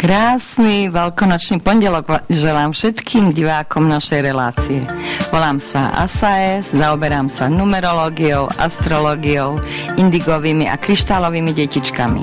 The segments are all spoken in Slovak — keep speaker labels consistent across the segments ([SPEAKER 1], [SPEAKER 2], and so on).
[SPEAKER 1] Krásny veľkonočný pondelok želám všetkým divákom našej relácie. Volám sa Asaes, zaoberám sa numerológiou, astrológiou, indigovými a kryštálovými detičkami.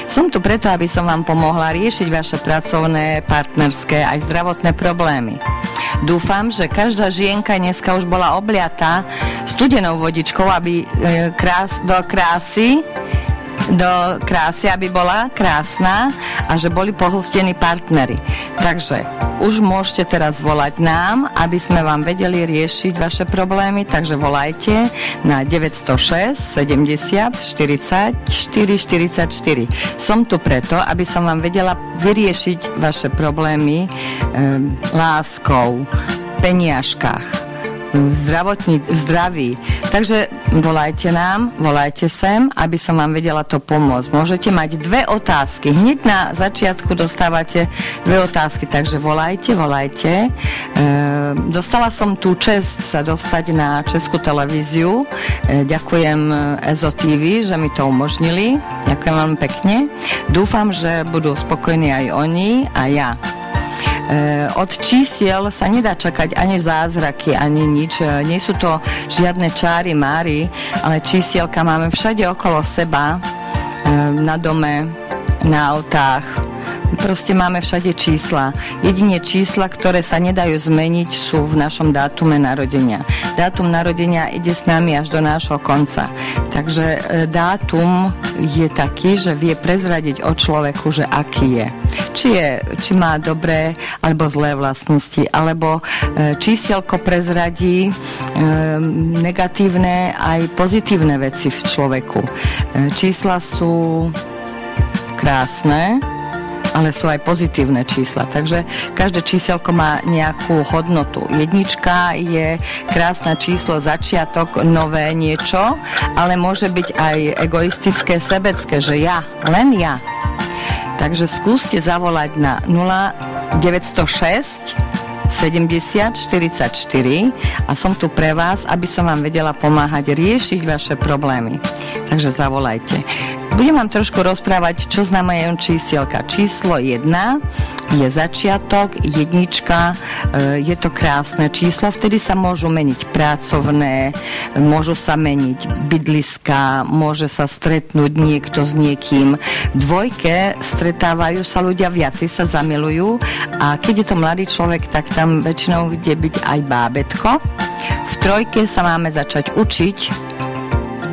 [SPEAKER 1] Som tu preto, aby som vám pomohla riešiť vaše pracovné, partnerské aj zdravotné problémy. Dúfam, že každá žienka dneska už bola obliatá studenou vodičkou, aby do krásy, aby bola krásna a že boli pohostení partneri. Takže už môžete teraz volať nám, aby sme vám vedeli riešiť vaše problémy, takže volajte na 906 70 40 44. Som tu preto, aby som vám vedela vyriešiť vaše problémy láskou, peniažkách, zdraví. Takže volajte nám, volajte sem, aby som vám vedela to pomôcť. Môžete mať dve otázky. Hneď na začiatku dostávate dve otázky, takže volajte. Dostala som tú čest sa dostať na Českú televíziu. Ďakujem EZO TV, že mi to umožnili. Ďakujem veľmi pekne. Dúfam, že budú spokojní aj oni a ja. Od čísiel sa nedá čakať ani zázraky, ani nič. Nie sú to žiadne čáry, máry, ale čísielka máme všade okolo seba, na dome, na autách. Proste máme všade čísla. Jedine čísla, ktoré sa nedajú zmeniť, sú v našom dátume narodenia. Dátum narodenia ide s nami až do nášho konca. Takže dátum je taký, že vie prezradiť o človeku, že aký je. Či má dobré alebo zlé vlastnosti, alebo čísielko prezradí negatívne aj pozitívne veci v človeku. Čísla sú krásne, ale sú aj pozitívne čísla. Takže každé číselko má nejakú hodnotu. Jednička je krásne číslo, začiatok, nové niečo, ale môže byť aj egoistické, sebecké, že ja, len ja. Takže skúste zavolať na 0906 70 44 a som tu pre vás, aby som vám vedela pomáhať riešiť vaše problémy. Takže zavolajte. Budem vám trošku rozprávať, čo znamenajú čísielka. Číslo 1 je začiatok, jednička, je to krásne číslo, vtedy sa môžu meniť pracovné, môžu sa meniť bydliská, môže sa stretnúť niekto s niekým. V dvojke stretávajú sa ľudia, viaci sa zamilujú a keď je to mladý človek, tak tam väčšinou ide byť aj bábätko. V trojke sa máme začať učiť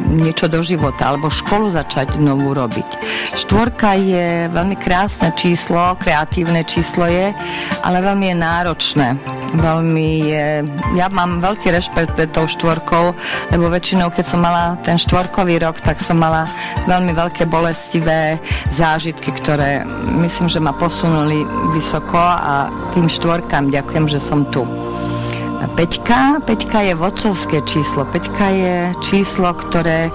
[SPEAKER 1] niečo do života, alebo školu začať novú robiť. Štvorka je veľmi krásne číslo, kreatívne číslo je, ale veľmi je náročné. Ja mám veľký rešpekt pred tou štvorkou, lebo väčšinou, keď som mala ten štvorkový rok, tak som mala veľmi veľké bolestivé zážitky, ktoré myslím, že ma posunuli vysoko a tým štvorkám ďakujem, že som tu. Peťka je vodcovské číslo. Peťka je číslo, ktoré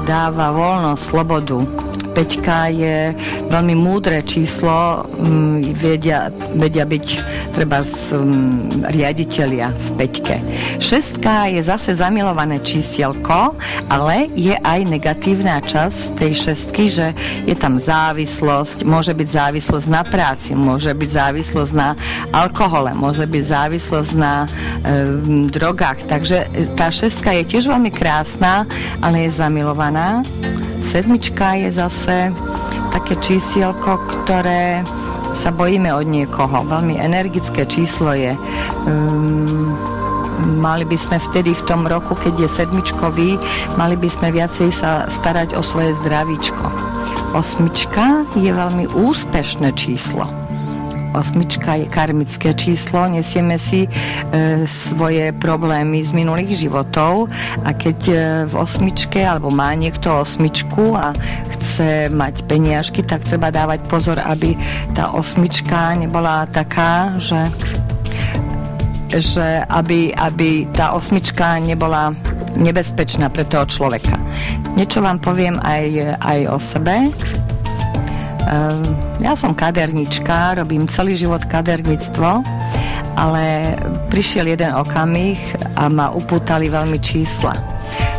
[SPEAKER 1] dáva voľnosť, slobodu. Peťka je veľmi múdre číslo, vedia byť treba riaditelia v peťke. Šestka je zase zamilované čísielko, ale je aj negatívna časť tej šestky, že je tam závislosť, môže byť závislosť na práci, môže byť závislosť na alkohole, môže byť závislosť na drogách. Takže tá šestka je tiež veľmi krásna, ale je zamilovaná. Sedmička je zase také čísielko, ktoré sa bojíme od niekoho. Veľmi energické číslo je. Mali by sme vtedy v tom roku, keď je sedmičkový, mali by sme viacej sa starať o svoje zdravíčko. Osmička je veľmi úspešné číslo. Osmička je karmické číslo, nesieme si svoje problémy z minulých životov a keď v osmičke, alebo má niekto osmičku a chce mať peniažky, tak treba dávať pozor, aby tá osmička nebola taká, že aby tá osmička nebola nebezpečná pre toho človeka. Niečo vám poviem aj o sebe. Ja som kadernička, robím celý život kaderníctvo, ale prišiel jeden okamih a ma upútali veľmi čísla.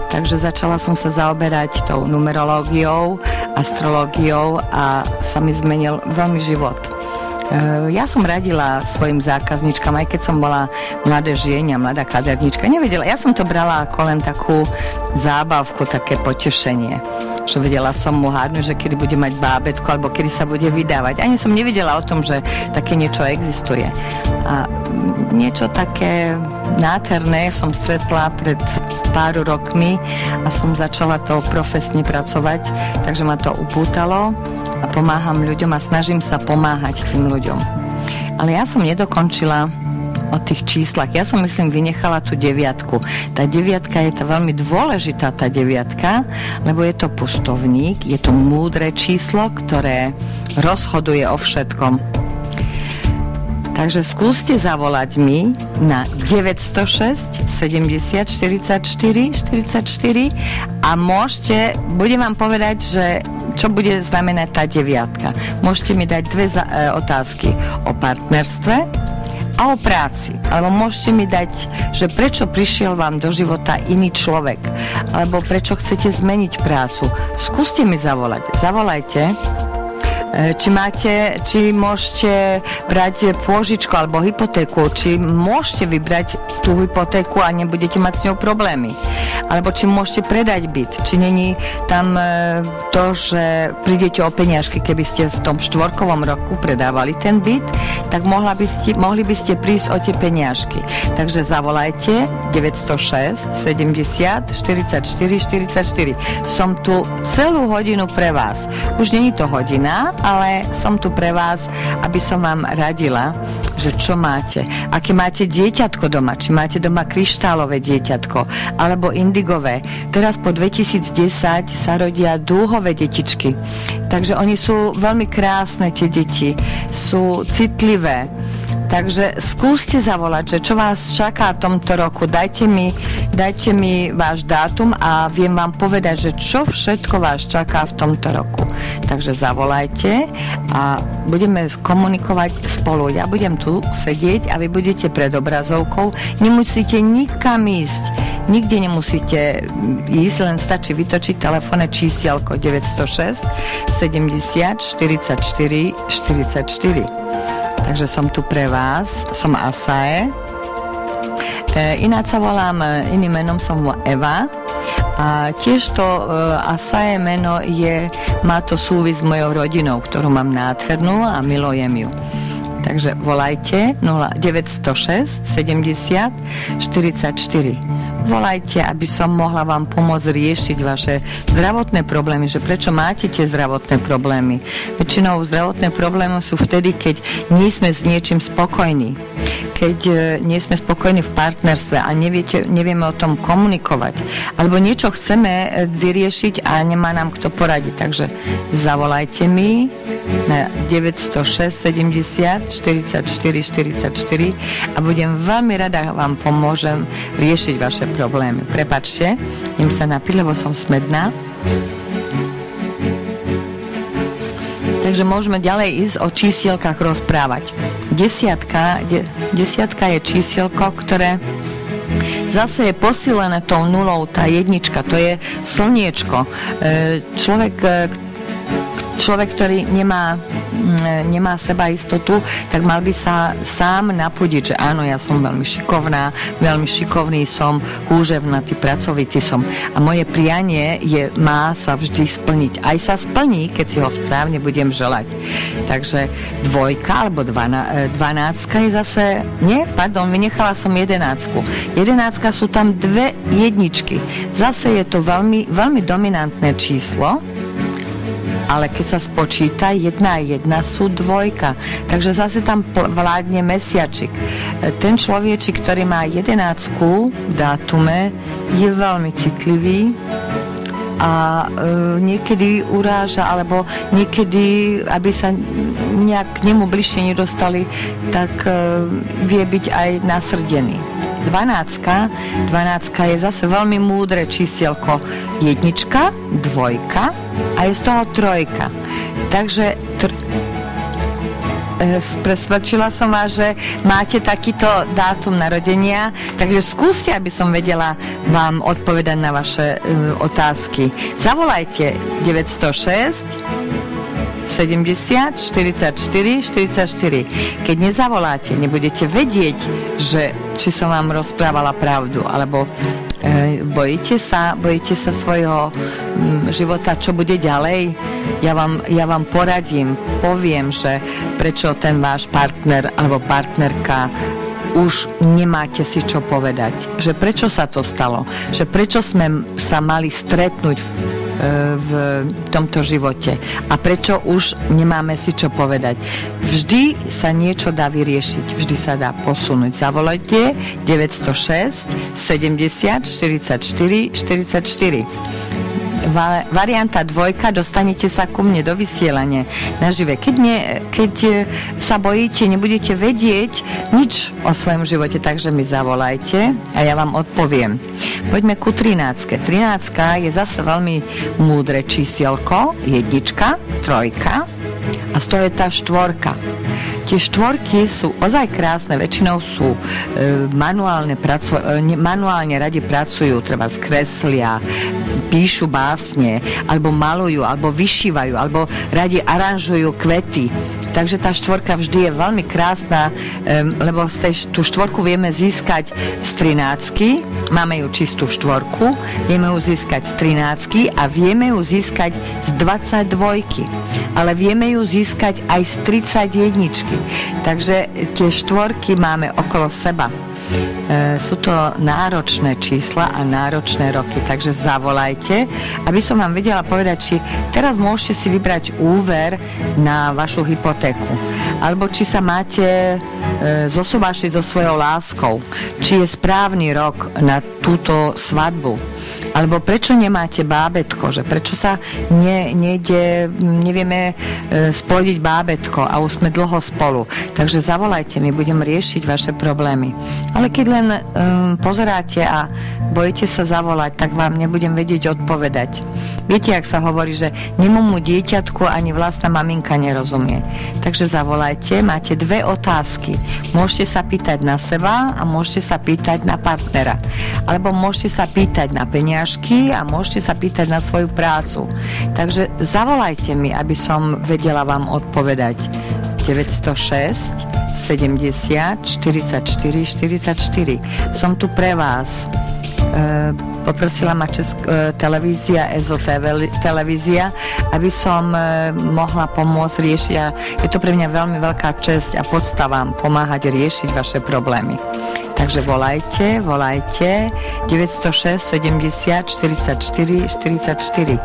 [SPEAKER 1] Takže začala som sa zaoberať tou numerológiou, astrológiou a sa mi zmenil veľmi život. Ja som radila svojim zákazníčkam, aj keď som bola mladé žienia, mladá kaderníčka. Nevedela, ja som to brala ako len takú zábavku, také potešenie. Že vedela som mu hádnuť, že kedy bude mať bábätko, alebo kedy sa bude vydávať. Ani som nevedela o tom, že také niečo existuje. A niečo také nádherné som stretla pred pár rokmi a som začala to profesne pracovať, takže ma to upútalo a pomáham ľuďom a snažím sa pomáhať tým ľuďom. Ale ja som nedokončila o tých číslach. Ja som, myslím, vynechala tú 9. Tá 9 je tá veľmi dôležitá, tá 9, lebo je to pustovník, je to múdre číslo, ktoré rozhoduje o všetkom. Takže skúste zavolať mi na 906 70 44 44 a budem vám povedať, že čo bude znamenať tá 9. Môžete mi dať dve otázky o partnerstve a o práci. Alebo môžete mi dať, že prečo prišiel vám do života iný človek, alebo prečo chcete zmeniť prácu. Skúste mi zavolať. Zavolajte. Či môžete brať pôžičku alebo hypotéku, či môžete vybrať tú hypotéku a nebudete mať s ňou problémy. Alebo či môžete predať byt, či není tam to, že prídete o peniažky, keby ste v tom 4-kovom roku predávali ten byt, tak mohli by ste prísť o tie peniažky. Takže zavolajte 906 70 44 44. Som tu celú hodinu pre vás. Už není to hodina, ale som tu pre vás, aby som vám radila, že čo máte. Aké máte dieťatko doma, či máte doma kryštálové dieťatko, alebo indigové. Teraz po 2010 sa rodia dúhové detičky. Takže oni sú veľmi krásne, tie deti. Sú citlivé. Takže skúste zavolať, že čo vás čaká v tomto roku. Dajte mi váš dátum a viem vám povedať, že čo všetko vás čaká v tomto roku. Takže zavolajte a budeme komunikovať spolu. Ja budem tu sedieť a vy budete pred obrazovkou. Nemusíte nikam ísť. Nikde nemusíte ísť, len stačí vytočiť telefónne čísielko 906 70 44 44. Takže som tu pre vás, som Asae. Ináč sa volám, iným menom som Eva. A tiež to Asae meno má to súvis s mojou rodinou, ktorú mám nádhernú a milujem ju. Takže volajte 906 70 44. Volajte, aby som mohla vám pomôcť riešiť vaše zdravotné problémy, že prečo máte tie zdravotné problémy. Väčšinou zdravotné problémy sú vtedy, keď nie sme s niečím spokojní. Keď nie sme spokojní v partnerstve a nevieme o tom komunikovať. Alebo niečo chceme vyriešiť a nemá nám kto poradiť. Takže zavolajte mi na 906 70 44 44 a budem veľmi rada, vám pomôžem riešiť vaše problémy. Prepáčte, idem sa napiť, lebo som smedná. Takže môžeme ďalej ísť o čísielkach rozprávať. Desiatka je čísielko, ktoré zase je posílené tou nulou, tá jednička, to je slniečko. Človek, ktorý nemá sebaistotu, tak mal by sa sám napudiť, že áno, ja som veľmi šikovná, veľmi šikovný som, húževnatý, pracovitý som. A moje prianie má sa vždy splniť. Aj sa splní, keď si ho správne budem želať. Takže 2 alebo 12 je zase... vynechala som 11. 11 sú tam 2 jedničky. Zase je to veľmi, veľmi dominantné číslo, ale keď sa spočíta 1 a 1 sú 2. Takže zase tam vládne mesiačik. Ten človečik, ktorý má 11 v dátume, je veľmi citlivý a niekedy uráža, alebo niekedy, aby sa nejak k nemu bližšie nedostali, tak vie byť aj nasrdený. 12 je zase veľmi múdre čísielko. 1, 2 a je z toho 3. Takže presvedčila som vás, že máte takýto dátum narodenia, takže skúste, aby som vedela vám odpovedať na vaše otázky. Zavolajte 906 70 44 44. Keď nezavoláte, nebudete vedieť, že či som vám rozprávala pravdu, alebo bojíte sa svojho života, čo bude ďalej. Ja vám poradím, poviem, že prečo ten váš partner alebo partnerka už nemáte si čo povedať. Že prečo sa to stalo. Že prečo sme sa mali stretnúť v tomto živote. A prečo už nemáme si čo povedať. Vždy sa niečo dá vyriešiť. Vždy sa dá posunúť. Zavolajte 906 70 44 44. Varianta 2, dostanete sa ku mne do vysielania nažive. Keď sa bojíte, nebudete vedieť nič o svojom živote, takže mi zavolajte a ja vám odpoviem. Poďme ku 13. 13 je zase veľmi múdre čísielko, 1, 3 a z toho je tá 4. Tie štvorky sú ozaj krásne, väčšinou sú manuálne radi pracujú, treba skreslia, píšu básne, alebo malujú, alebo vyšívajú, alebo radi aranžujú kvety. Takže tá štvorka vždy je veľmi krásna, lebo tú štvorku vieme získať z 13, máme ju čistú štvorku, vieme ju získať z 13 a vieme ju získať z 22, ale vieme ju získať aj z 31. Takže tie štvorky máme okolo seba. Sú to náročné čísla a náročné roky, takže zavolajte, aby som vám vedela povedať, či teraz môžete si vybrať úver na vašu hypotéku, alebo či sa máte zosobášiť so svojou láskou, či je správny rok na túto svadbu, alebo prečo nemáte bábätko, že prečo sa nevieme splodiť bábätko a už sme dlho spolu. Takže zavolajte mi, budem riešiť vaše problémy. Ale keď len pozeráte a bojíte sa zavolať, tak vám nebudem vedieť odpovedať. Viete, ak sa hovorí, že nemomu dieťatku ani vlastná maminka nerozumie. Takže zavolajte, máte 2 otázky. Môžete sa pýtať na seba a môžete sa pýtať na partnera. Alebo môžete sa pýtať na peniažky a môžete sa pýtať na svoju prácu. Takže zavolajte mi, aby som vedela vám odpovedať. 906 70 44 44. Som tu pre vás. Poprosila ma televízia, EZO televízia, aby som mohla pomôcť riešiť. A je to pre mňa veľmi veľká česť a podsta vám pomáhať riešiť vaše problémy. Takže volajte 906 70 44 44.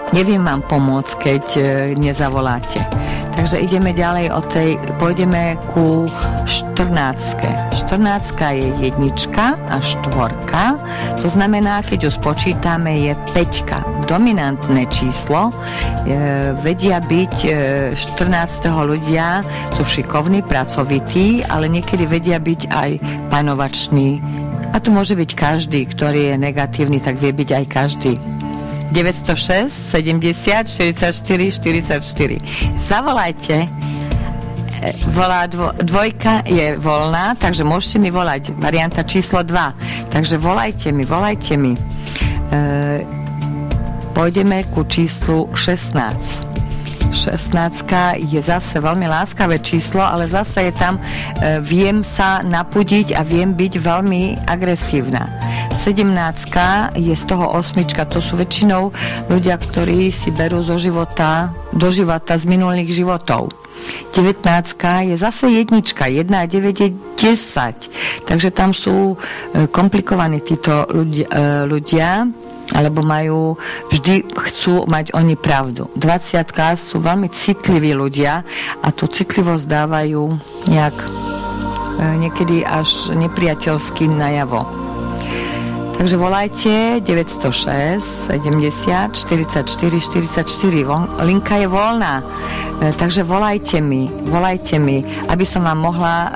[SPEAKER 1] Neviem vám pomôcť, keď nezavoláte. Takže ideme ďalej pôjdeme ku 14. 14 je 1 a 4. To znamená, keď ju spočítame, je 5. Dominantné číslo. Vedia byť 14. ľudia, sú šikovní, pracovití, ale niekedy vedia byť aj panovační. A to môže byť každý, ktorý je negatívny, tak vie byť aj každý. 906 70 44 44. Zavolajte. Dvojka je voľná, takže môžete mi volať. Varianta číslo 2. Takže volajte mi. Pôjdeme ku číslu 16. 16 je zase veľmi láskavé číslo, ale zase je tam viem sa napudiť a viem byť veľmi agresívna. 17 je z toho 8, to sú väčšinou ľudia, ktorí si berú do života z minulých životov. 19 je zase 1 a 9 je 10. Takže tam sú komplikovaní títo ľudia, alebo chcú mať oni pravdu. 20 sú veľmi citliví ľudia a tú citlivosť dávajú niekedy až nepriateľsky najavo. Takže volajte 906 70 44 44. Linka je voľná. Takže volajte mi, aby som vám mohla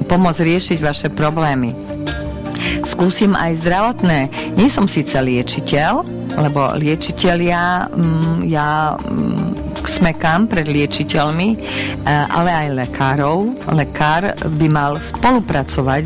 [SPEAKER 1] pomôcť riešiť vaše problémy. Skúsim aj zdravotné. Nie som síce liečiteľ, lebo liečitelia smekám pred liečiteľmi, ale aj lekárov. Lekár by mal spolupracovať